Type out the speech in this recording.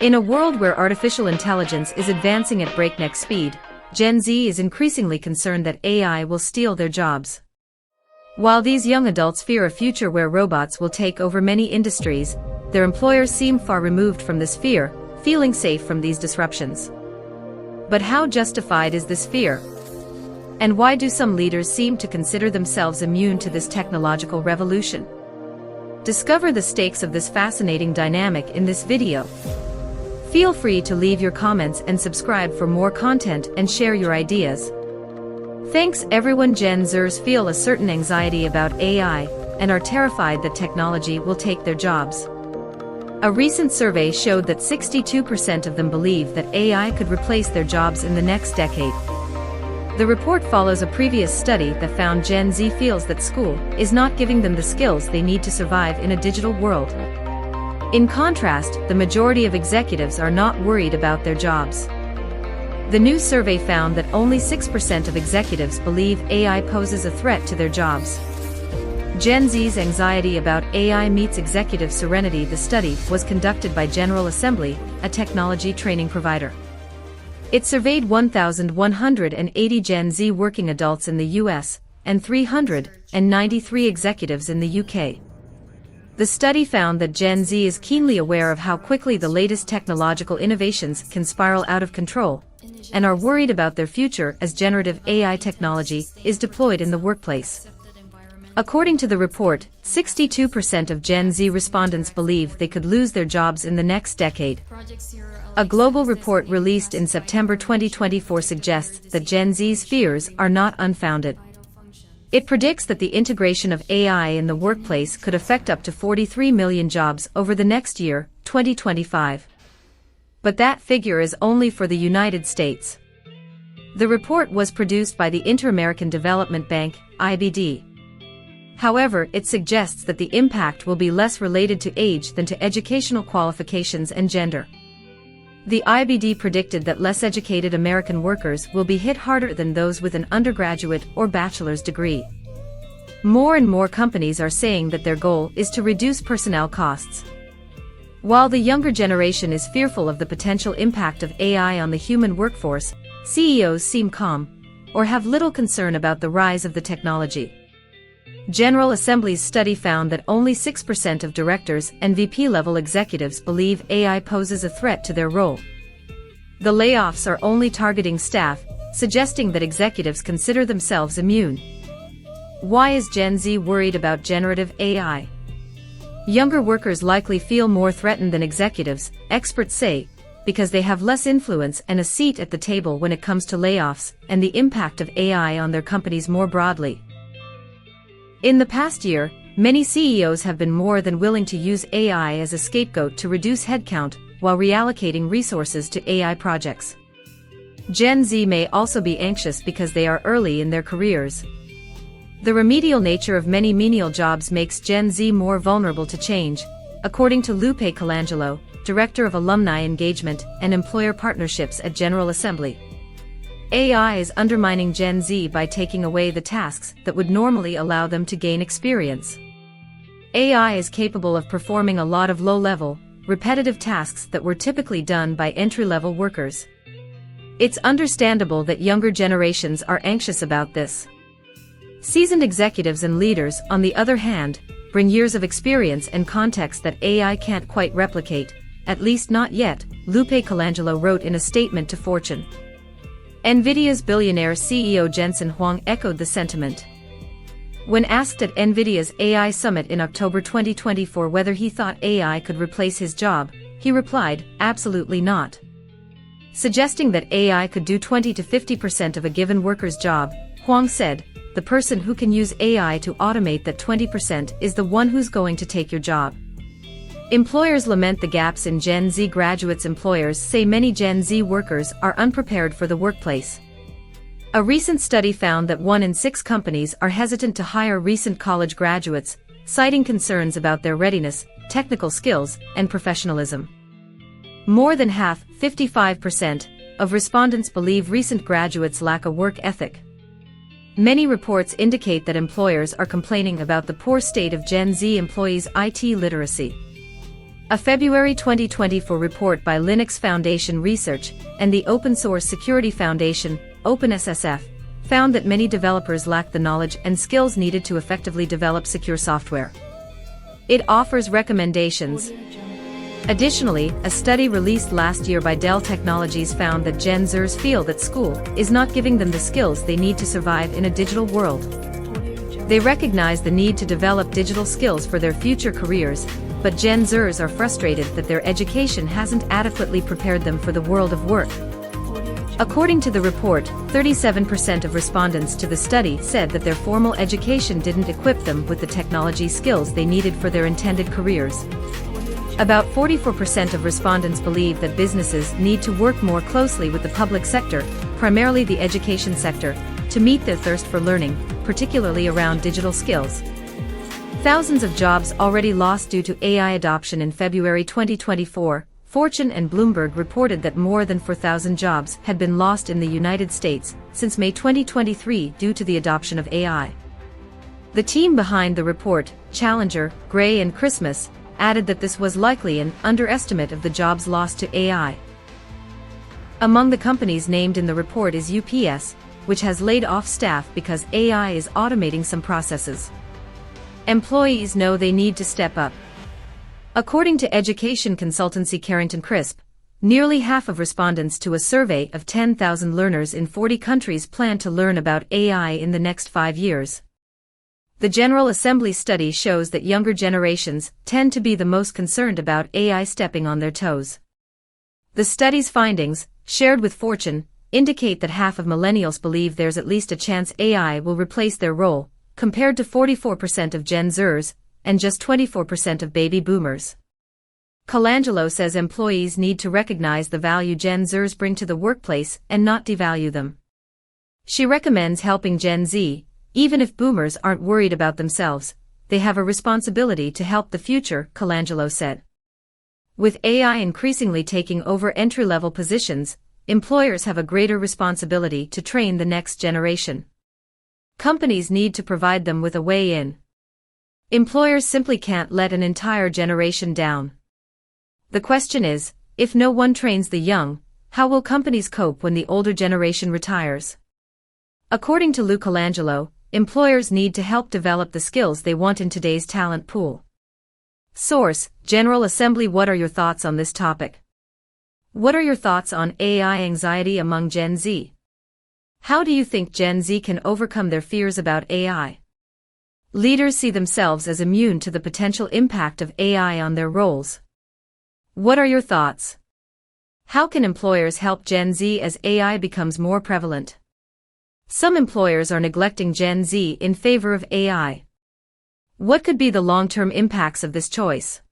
In a world where artificial intelligence is advancing at breakneck speed, Gen Z is increasingly concerned that AI will steal their jobs. While these young adults fear a future where robots will take over many industries, their employers seem far removed from this fear, feeling safe from these disruptions. But how justified is this fear? And why do some leaders seem to consider themselves immune to this technological revolution? Discover the stakes of this fascinating dynamic in this video. Feel free to leave your comments and subscribe for more content and share your ideas. Thanks everyone. Gen Zers feel a certain anxiety about AI and are terrified that technology will take their jobs. A recent survey showed that 62% of them believe that AI could replace their jobs in the next decade. The report follows a previous study that found Gen Z feels that school is not giving them the skills they need to survive in a digital world. In contrast, the majority of executives are not worried about their jobs. The new survey found that only 6% of executives believe AI poses a threat to their jobs. Gen Z's anxiety about AI meets executive serenity. The study was conducted by General Assembly, a technology training provider. It surveyed 1,180 Gen Z working adults in the US and 393 executives in the UK. The study found that Gen Z is keenly aware of how quickly the latest technological innovations can spiral out of control, and are worried about their future as generative AI technology is deployed in the workplace. According to the report, 62% of Gen Z respondents believe they could lose their jobs in the next decade. A global report released in September 2024 suggests that Gen Z's fears are not unfounded. It predicts that the integration of AI in the workplace could affect up to 43 million jobs over the next year, 2025. But that figure is only for the United States. The report was produced by the Inter-American Development Bank, IBD. However, it suggests that the impact will be less related to age than to educational qualifications and gender. The IBD predicted that less educated American workers will be hit harder than those with an undergraduate or bachelor's degree. More and more companies are saying that their goal is to reduce personnel costs. While the younger generation is fearful of the potential impact of AI on the human workforce, CEOs seem calm, or have little concern about the rise of the technology. General Assembly's study found that only 6% of directors and VP-level executives believe AI poses a threat to their role. The layoffs are only targeting staff, suggesting that executives consider themselves immune. Why is Gen Z worried about generative AI? Younger workers likely feel more threatened than executives, experts say, because they have less influence and a seat at the table when it comes to layoffs and the impact of AI on their companies more broadly. In the past year, many CEOs have been more than willing to use AI as a scapegoat to reduce headcount while reallocating resources to AI projects. Gen Z may also be anxious because they are early in their careers. The remedial nature of many menial jobs makes Gen Z more vulnerable to change, according to Lupe Colangelo, Director of Alumni Engagement and Employer Partnerships at General Assembly. AI is undermining Gen Z by taking away the tasks that would normally allow them to gain experience. AI is capable of performing a lot of low-level, repetitive tasks that were typically done by entry-level workers. It's understandable that younger generations are anxious about this. Seasoned executives and leaders, on the other hand, bring years of experience and context that AI can't quite replicate, at least not yet, Lupe Colangelo wrote in a statement to Fortune. NVIDIA's billionaire CEO Jensen Huang echoed the sentiment. When asked at NVIDIA's AI Summit in October 2024 whether he thought AI could replace his job, he replied, "Absolutely not." Suggesting that AI could do 20 to 50% of a given worker's job, Huang said, "The person who can use AI to automate that 20% is the one who's going to take your job." Employers lament the gaps in Gen Z graduates. Employers say many Gen Z workers are unprepared for the workplace. A recent study found that 1 in 6 companies are hesitant to hire recent college graduates, citing concerns about their readiness, technical skills, and professionalism. More than half, 55%, of respondents believe recent graduates lack a work ethic. Many reports indicate that employers are complaining about the poor state of Gen Z employees' IT literacy. A February 2024 report by Linux Foundation Research and the Open Source Security Foundation, OpenSSF, found that many developers lack the knowledge and skills needed to effectively develop secure software. It offers recommendations. Additionally, a study released last year by Dell Technologies found that Gen Zers feel that school is not giving them the skills they need to survive in a digital world. They recognize the need to develop digital skills for their future careers, but Gen Zers are frustrated that their education hasn't adequately prepared them for the world of work. According to the report, 37% of respondents to the study said that their formal education didn't equip them with the technology skills they needed for their intended careers. About 44% of respondents believe that businesses need to work more closely with the public sector, primarily the education sector, to meet their thirst for learning, particularly around digital skills. Thousands of jobs already lost due to AI adoption. In February 2024, Fortune and Bloomberg reported that more than 4,000 jobs had been lost in the United States since May 2023 due to the adoption of AI. The team behind the report, Challenger, Gray and Christmas, added that this was likely an underestimate of the jobs lost to AI. Among the companies named in the report is UPS, which has laid off staff because AI is automating some processes. Employees know they need to step up. According to education consultancy Carrington Crisp, nearly half of respondents to a survey of 10,000 learners in 40 countries plan to learn about AI in the next 5 years. The General Assembly study shows that younger generations tend to be the most concerned about AI stepping on their toes. The study's findings, shared with Fortune, indicate that half of millennials believe there's at least a chance AI will replace their role, compared to 44% of Gen Zers and just 24% of baby boomers. Colangelo says employees need to recognize the value Gen Zers bring to the workplace and not devalue them. She recommends helping Gen Z. Even if boomers aren't worried about themselves, they have a responsibility to help the future, Colangelo said. With AI increasingly taking over entry-level positions, employers have a greater responsibility to train the next generation. Companies need to provide them with a way in. Employers simply can't let an entire generation down. The question is, if no one trains the young, how will companies cope when the older generation retires? According to Lou Colangelo, employers need to help develop the skills they want in today's talent pool. Source: General Assembly. What are your thoughts on this topic? What are your thoughts on AI anxiety among Gen Z? How do you think Gen Z can overcome their fears about AI? Leaders see themselves as immune to the potential impact of AI on their roles. What are your thoughts? How can employers help Gen Z as AI becomes more prevalent? Some employers are neglecting Gen Z in favor of AI. What could be the long-term impacts of this choice?